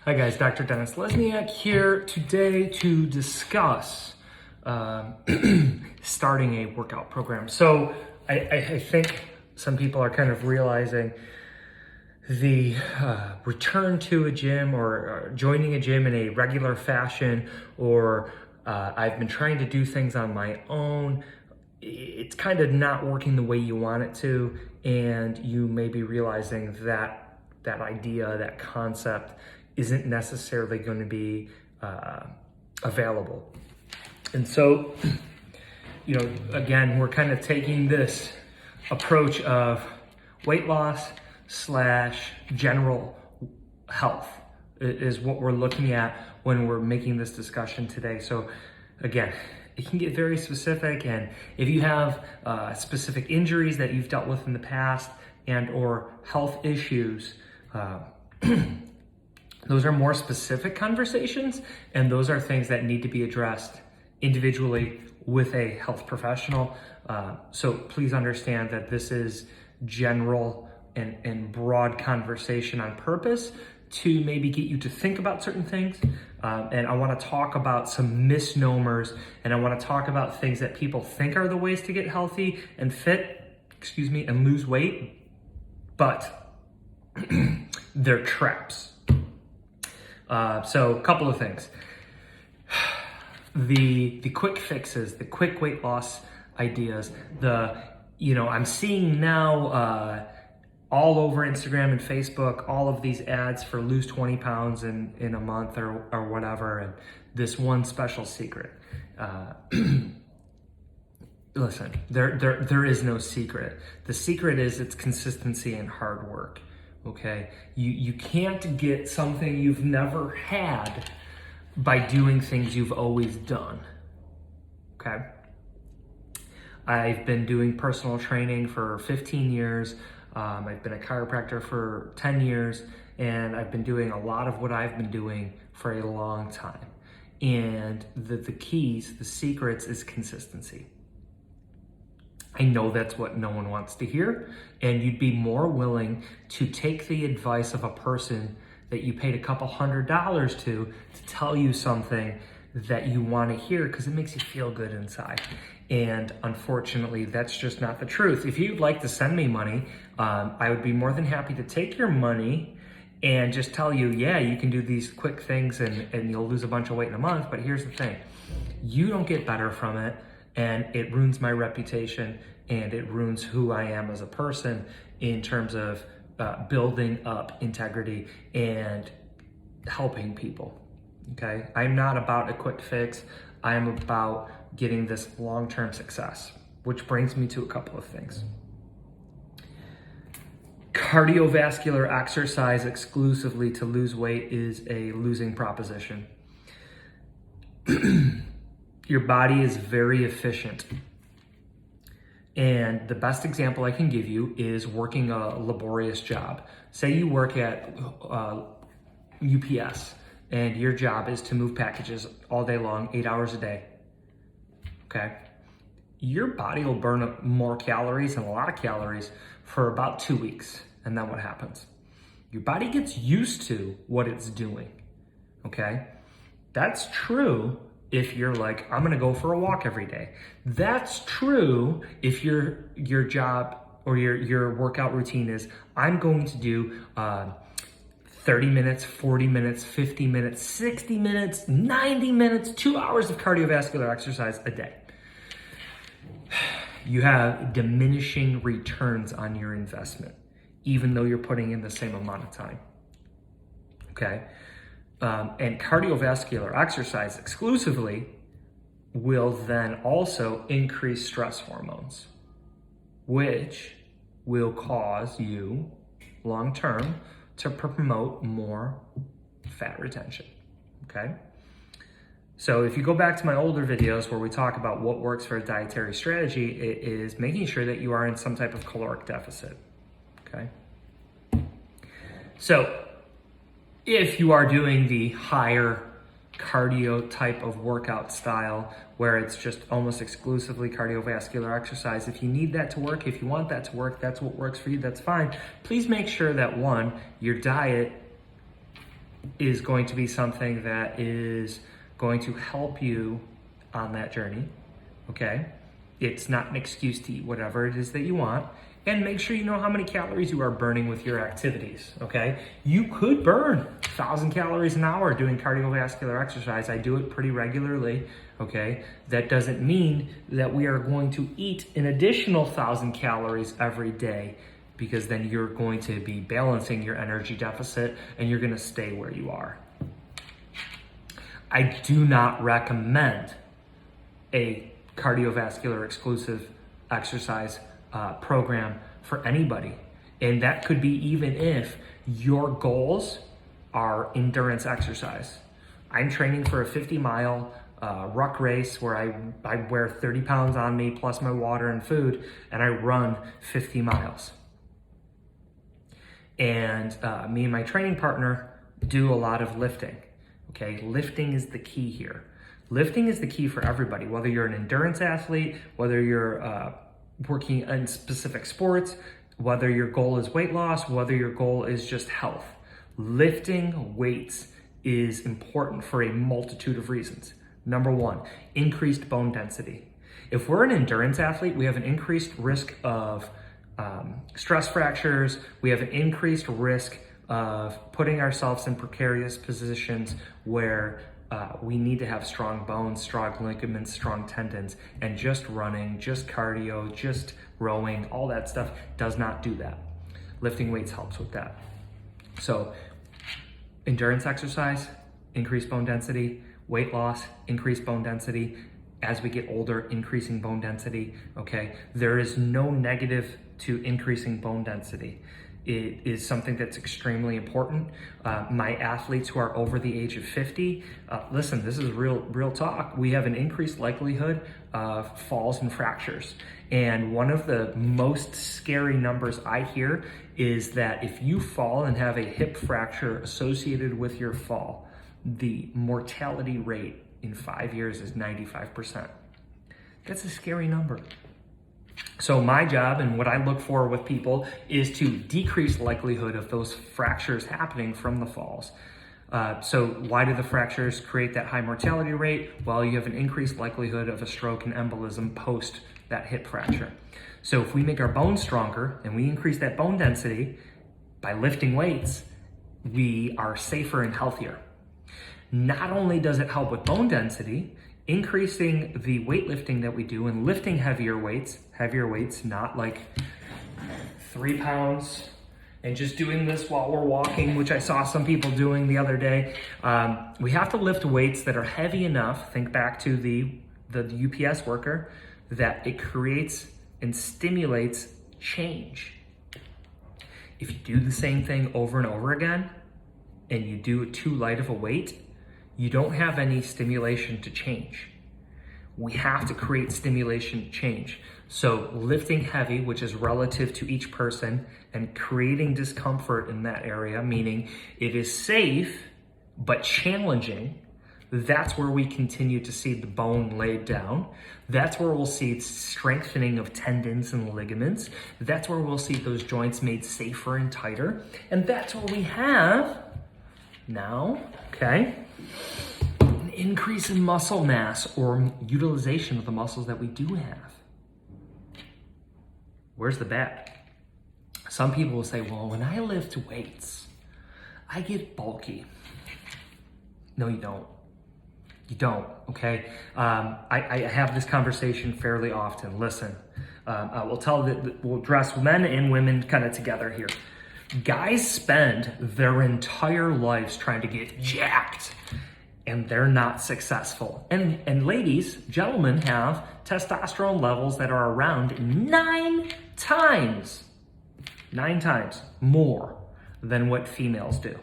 Hi guys, Dr. Dennis Lesniak here today to discuss starting a workout program. So I think some people are kind of realizing the return to a gym or joining a gym in a regular fashion, or I've been trying to do things on my own. It's kind of not working the way you want it to, and you may be realizing that that idea, that concept isn't necessarily going to be available. And so, again, we're kind of taking this approach of weight loss / general health is what we're looking at when we're making this discussion today. So again, it can get very specific, and if you have specific injuries that you've dealt with in the past and or health issues, those are more specific conversations, and those are things that need to be addressed individually with a health professional. So please understand that this is general and broad conversation on purpose to maybe get you to think about certain things. And I want to talk about some misnomers, and I want to talk about things that people think are the ways to get healthy and fit, and lose weight, but they're traps. So a couple of things. The quick fixes, the quick weight loss ideas, I'm seeing now all over Instagram and Facebook, all of these ads for lose 20 pounds in a month or whatever, and this one special secret. Listen, there is no secret. The secret is it's consistency and hard work. Okay, you can't get something you've never had by doing things you've always done. Okay, I've been doing personal training for 15 years. I've been a chiropractor for 10 years, and I've been doing a lot of what I've been doing for a long time. And the keys, the secrets is consistency. I know that's what no one wants to hear, and you'd be more willing to take the advice of a person that you paid a couple $100 to tell you something that you want to hear because it makes you feel good inside. And unfortunately, that's just not the truth. If you'd like to send me money, I would be more than happy to take your money and just tell you, yeah, you can do these quick things and you'll lose a bunch of weight in a month. But here's the thing, you don't get better from it. And it ruins my reputation, and it ruins who I am as a person in terms of building up integrity and helping people, okay? I'm not about a quick fix. I'm about getting this long-term success, which brings me to a couple of things. Cardiovascular exercise exclusively to lose weight is a losing proposition. Your body is very efficient. And the best example I can give you is working a laborious job. Say you work at UPS, and your job is to move packages all day long, 8 hours a day. Okay? Your body will burn up more calories, and a lot of calories, for about 2 weeks. And then what happens? Your body gets used to what it's doing. Okay? That's true if you're like, I'm gonna go for a walk every day. That's true if your job or your workout routine is, I'm going to do 30 minutes, 40 minutes, 50 minutes, 60 minutes, 90 minutes, 2 hours of cardiovascular exercise a day. You have diminishing returns on your investment, even though you're putting in the same amount of time, okay? And cardiovascular exercise exclusively will then also increase stress hormones, which will cause you long-term to promote more fat retention, okay? So if you go back to my older videos where we talk about what works for a dietary strategy, it is making sure that you are in some type of caloric deficit, okay? So if you are doing the higher cardio type of workout style where it's just almost exclusively cardiovascular exercise, if you need that to work, if you want that to work, that's what works for you, that's fine. Please make sure that one, your diet is going to be something that is going to help you on that journey, okay? It's not an excuse to eat whatever it is that you want. And make sure you know how many calories you are burning with your activities, okay? You could burn 1,000 calories an hour doing cardiovascular exercise. I do it pretty regularly, okay? That doesn't mean that we are going to eat an additional 1,000 calories every day, because then you're going to be balancing your energy deficit and you're gonna stay where you are. I do not recommend a cardiovascular exclusive exercise program for anybody. And that could be even if your goals are endurance exercise. I'm training for a 50-mile ruck race where I wear 30 pounds on me plus my water and food, and I run 50 miles. And me and my training partner do a lot of lifting. Okay, lifting is the key here. Lifting is the key for everybody, whether you're an endurance athlete, whether you're working in specific sports, whether your goal is weight loss, whether your goal is just health. Lifting weights is important for a multitude of reasons. Number one, increased bone density. If we're an endurance athlete, we have an increased risk of stress fractures. We have an increased risk of putting ourselves in precarious positions where we need to have strong bones, strong ligaments, strong tendons, and just running, just cardio, just rowing, all that stuff does not do that. Lifting weights helps with that. So endurance exercise, increased bone density, weight loss, increased bone density. As we get older, increasing bone density, okay? There is no negative to increasing bone density. It is something that's extremely important. My athletes who are over the age of 50, listen, this is real talk. We have an increased likelihood of falls and fractures. And one of the most scary numbers I hear is that if you fall and have a hip fracture associated with your fall, the mortality rate in 5 years is 95%. That's a scary number. So my job and what I look for with people is to decrease likelihood of those fractures happening from the falls. So why do the fractures create that high mortality rate? Well, you have an increased likelihood of a stroke and embolism post that hip fracture. So if we make our bones stronger and we increase that bone density by lifting weights, we are safer and healthier. Not only does it help with bone density, increasing the weightlifting that we do and lifting heavier weights, not like 3 pounds and just doing this while we're walking, which I saw some people doing the other day. We have to lift weights that are heavy enough, think back to the UPS worker, that it creates and stimulates change. If you do the same thing over and over again and you do too light of a weight, you don't have any stimulation to change. We have to create stimulation to change. So lifting heavy, which is relative to each person, and creating discomfort in that area, meaning it is safe but challenging, that's where we continue to see the bone laid down. That's where we'll see strengthening of tendons and ligaments. That's where we'll see those joints made safer and tighter. And that's where we have now, okay, an increase in muscle mass or utilization of the muscles that we do have. Where's the bad? Some people will say, well, when I lift weights, I get bulky. No, you don't. You don't, okay? I have this conversation fairly often. Listen, we'll address men and women kind of together here. Guys spend their entire lives trying to get jacked, and they're not successful. And ladies, gentlemen have testosterone levels that are around 9 times more than what females do.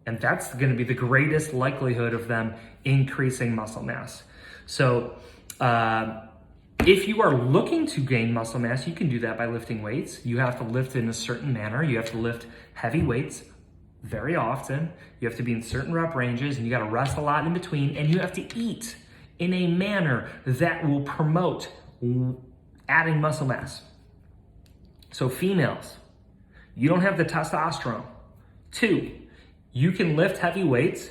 And that's going to be the greatest likelihood of them increasing muscle mass. So if you are looking to gain muscle mass, you can do that by lifting weights. You have to lift in a certain manner. You have to lift heavy weights very often. You have to be in certain rep ranges, and you got to rest a lot in between, and you have to eat in a manner that will promote adding muscle mass. So females, you don't have the testosterone. 2, You can lift heavy weights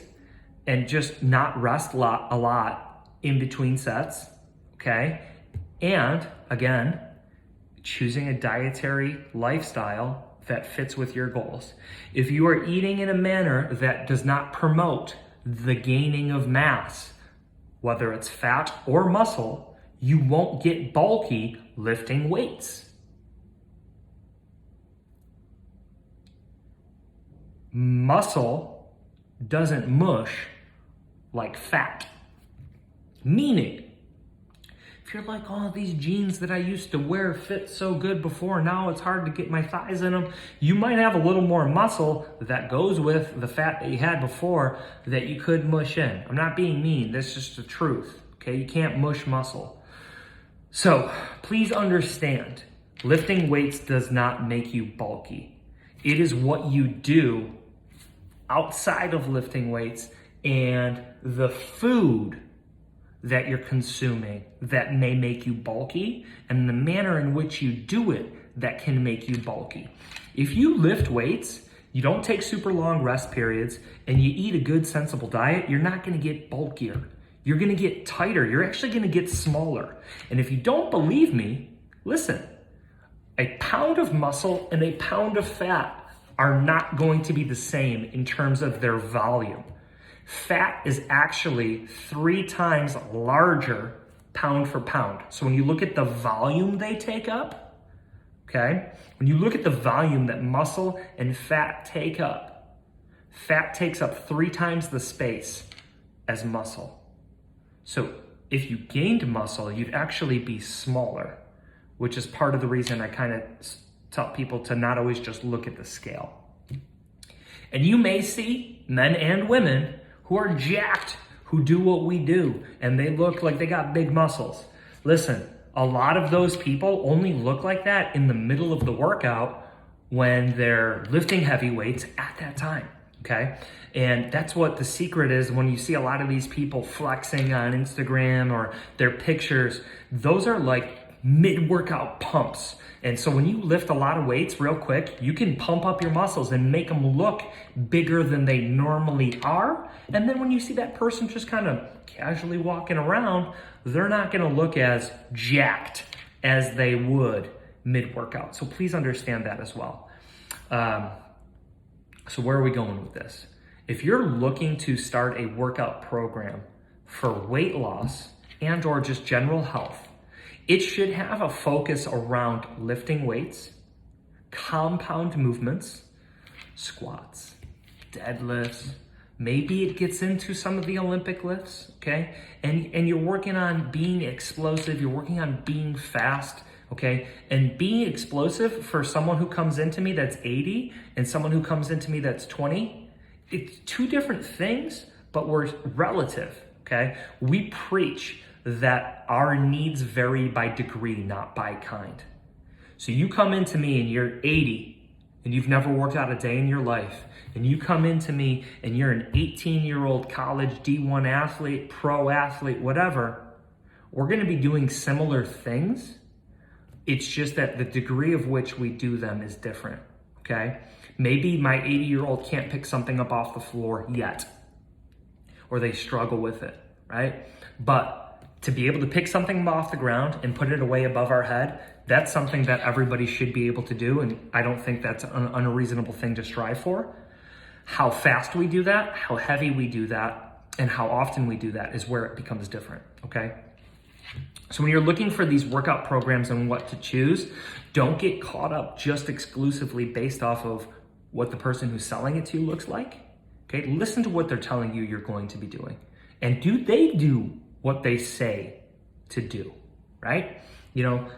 and just not rest a lot in between sets, okay? And again, choosing a dietary lifestyle that fits with your goals. If you are eating in a manner that does not promote the gaining of mass, whether it's fat or muscle, you won't get bulky lifting weights. Muscle doesn't mush like fat. Meaning, if you're like, oh, these jeans that I used to wear fit so good before, now it's hard to get my thighs in them, you might have a little more muscle that goes with the fat that you had before that you could mush in. I'm not being mean, that's just the truth, okay? You can't mush muscle. So please understand, lifting weights does not make you bulky. It is what you do outside of lifting weights and the food that you're consuming that may make you bulky, and the manner in which you do it that can make you bulky. If you lift weights, you don't take super long rest periods, and you eat a good sensible diet, you're not gonna get bulkier. You're gonna get tighter. You're actually gonna get smaller. And if you don't believe me, listen, a pound of muscle and a pound of fat are not going to be the same in terms of their volume. Fat is actually 3 times larger pound for pound. So when you look at the volume they take up, okay? When you look at the volume that muscle and fat take up, fat takes up 3 times the space as muscle. So if you gained muscle, you'd actually be smaller, which is part of the reason I kind of tell people to not always just look at the scale. And you may see men and women who are jacked, who do what we do, and they look like they got big muscles. Listen, a lot of those people only look like that in the middle of the workout when they're lifting heavy weights at that time, okay? And that's what the secret is when you see a lot of these people flexing on Instagram or their pictures, those are like mid-workout pumps. And so when you lift a lot of weights real quick, you can pump up your muscles and make them look bigger than they normally are. And then when you see that person just kind of casually walking around, they're not gonna look as jacked as they would mid-workout. So please understand that as well. So where are we going with this? If you're looking to start a workout program for weight loss and or just general health, it should have a focus around lifting weights, compound movements, squats, deadlifts. Maybe it gets into some of the Olympic lifts, okay? And you're working on being explosive, you're working on being fast, okay? And being explosive for someone who comes into me that's 80 and someone who comes into me that's 20, it's 2 different things, but we're relative, okay? We preach that our needs vary by degree, not by kind. So you come into me and you're 80 and you've never worked out a day in your life, and you come into me and you're an 18-year-old college D1 athlete, pro athlete, whatever, we're gonna be doing similar things. It's just that the degree of which we do them is different, okay? Maybe my 80-year-old can't pick something up off the floor yet, or they struggle with it, right? But to be able to pick something off the ground and put it away above our head, that's something that everybody should be able to do, and I don't think that's an unreasonable thing to strive for. How fast we do that, how heavy we do that, and how often we do that is where it becomes different, okay? So when you're looking for these workout programs and what to choose, don't get caught up just exclusively based off of what the person who's selling it to you looks like, okay? Listen to what they're telling you you're going to be doing. And do they do what they say to do, right? You know,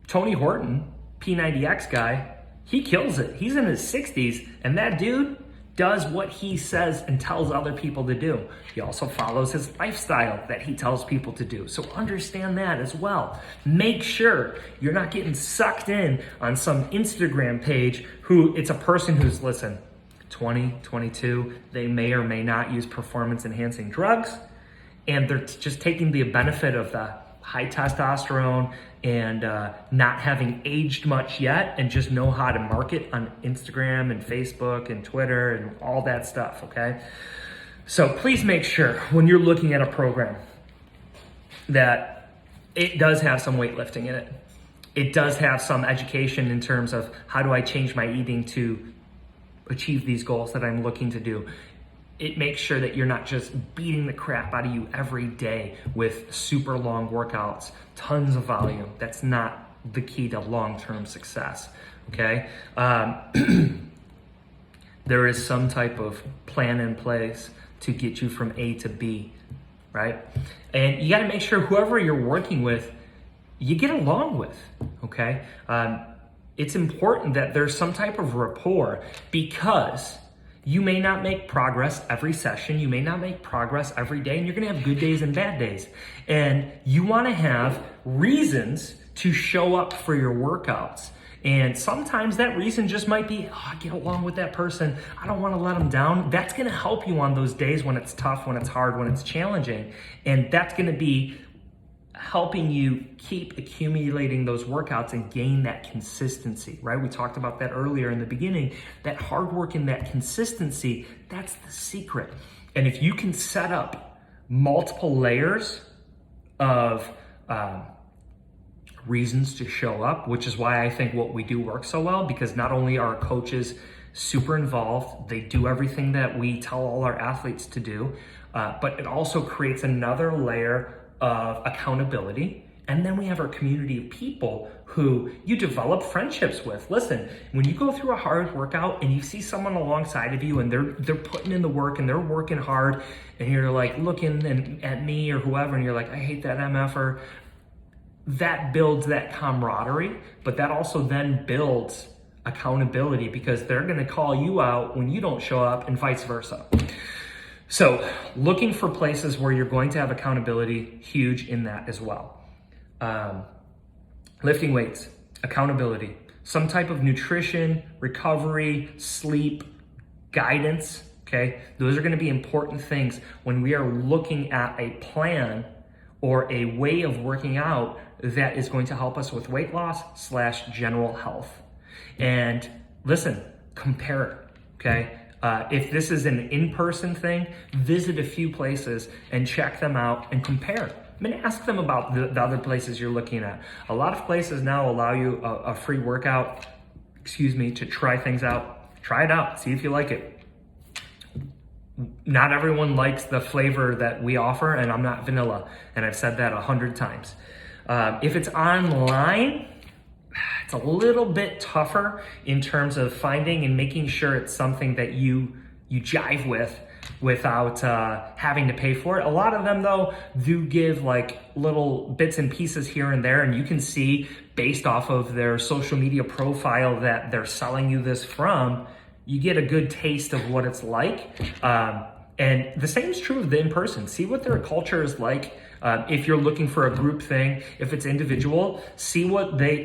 Tony Horton, P90X guy, he kills it. He's in his 60s, and that dude does what he says and tells other people to do. He also follows his lifestyle that he tells people to do. So understand that as well. Make sure you're not getting sucked in on some Instagram page who it's a person who's, listen, 20, 22, they may or may not use performance enhancing drugs, and they're just taking the benefit of the high testosterone and not having aged much yet, and just know how to market on Instagram and Facebook and Twitter and all that stuff, okay? So please make sure when you're looking at a program that it does have some weightlifting in it. It does have some education in terms of how do I change my eating to achieve these goals that I'm looking to do. It makes sure that you're not just beating the crap out of you every day with super long workouts, tons of volume. That's not the key to long-term success, okay? There is some type of plan in place to get you from A to B, right? And you gotta make sure whoever you're working with, you get along with, okay? It's important that there's some type of rapport, because you may not make progress every session, you may not make progress every day, and you're gonna have good days and bad days. And you wanna have reasons to show up for your workouts. And sometimes that reason just might be, I get along with that person, I don't wanna let them down. That's gonna help you on those days when it's tough, when it's hard, when it's challenging. And that's gonna be helping you keep accumulating those workouts and gain that consistency, right? We talked about that earlier in the beginning. That hard work and that consistency, that's the secret. And if you can set up multiple layers of reasons to show up, which is why I think what we do works so well, because not only are our coaches super involved, they do everything that we tell all our athletes to do, but it also creates another layer of accountability. And then we have our community of people who you develop friendships with. Listen, when you go through a hard workout and you see someone alongside of you and they're putting in the work and they're working hard, and you're like looking at me or whoever, and you're like, I hate that MFer, that builds that camaraderie, but that also then builds accountability, because they're gonna call you out when you don't show up and vice versa. So looking for places where you're going to have accountability, huge in that as well. Lifting weights, accountability, some type of nutrition, recovery, sleep, guidance, okay? Those are gonna be important things when we are looking at a plan or a way of working out that is going to help us with weight loss / general health. And listen, compare it, okay? If this is an in-person thing, visit a few places and check them out and compare. I mean, ask them about the other places you're looking at. A lot of places now allow you a free workout, to try things out. Try it out, see if you like it. Not everyone likes the flavor that we offer, and I'm not vanilla, and I've said that 100 times. If it's online, it's a little bit tougher in terms of finding and making sure it's something that you jive with without having to pay for it. A lot of them though do give like little bits and pieces here and there, and you can see based off of their social media profile that they're selling you this from, you get a good taste of what it's like. And the same is true of the in-person. See what their culture is like. If you're looking for a group thing, if it's individual, see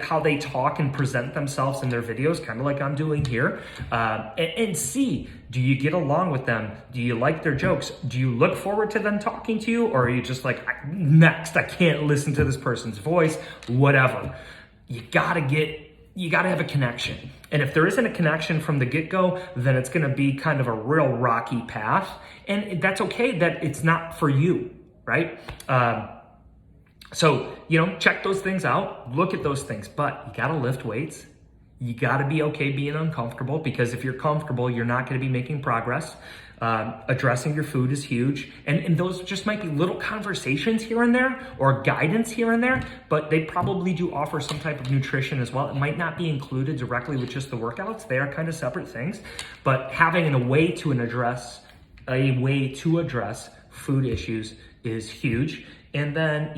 how they talk and present themselves in their videos, kind of like I'm doing here, and see, do you get along with them? Do you like their jokes? Do you look forward to them talking to you? Or are you just like, next, I can't listen to this person's voice, whatever. You gotta have a connection. And if there isn't a connection from the get-go, then it's gonna be kind of a real rocky path. And that's okay that it's not for you, right? So, check those things out, look at those things, but you gotta lift weights. You gotta be okay being uncomfortable, because if you're comfortable, you're not gonna be making progress. Addressing your food is huge. And those just might be little conversations here and there, or guidance here and there, but they probably do offer some type of nutrition as well. It might not be included directly with just the workouts. They are kind of separate things, but having a way to address food issues is huge. And then,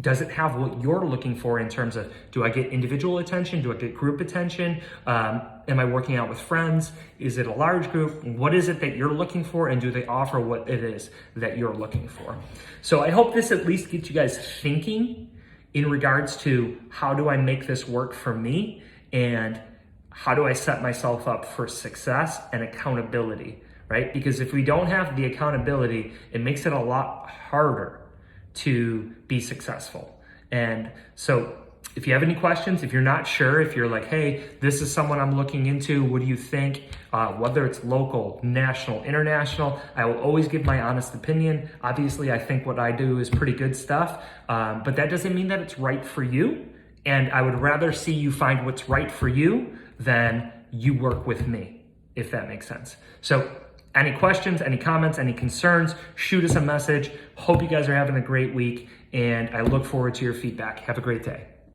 does it have what you're looking for in terms of, do I get individual attention? Do I get group attention? Am I working out with friends? Is it a large group? What is it that you're looking for? And do they offer what it is that you're looking for? So I hope this at least gets you guys thinking in regards to, how do I make this work for me? And how do I set myself up for success and accountability, right? Because if we don't have the accountability, it makes it a lot harder to be successful. And so if you have any questions, if you're not sure, if you're like, hey, this is someone I'm looking into, what do you think? Whether it's local, national, international, I will always give my honest opinion. Obviously, I think what I do is pretty good stuff, but that doesn't mean that it's right for you. And I would rather see you find what's right for you than you work with me, if that makes sense. So any questions, any comments, any concerns, shoot us a message. Hope you guys are having a great week, and I look forward to your feedback. Have a great day.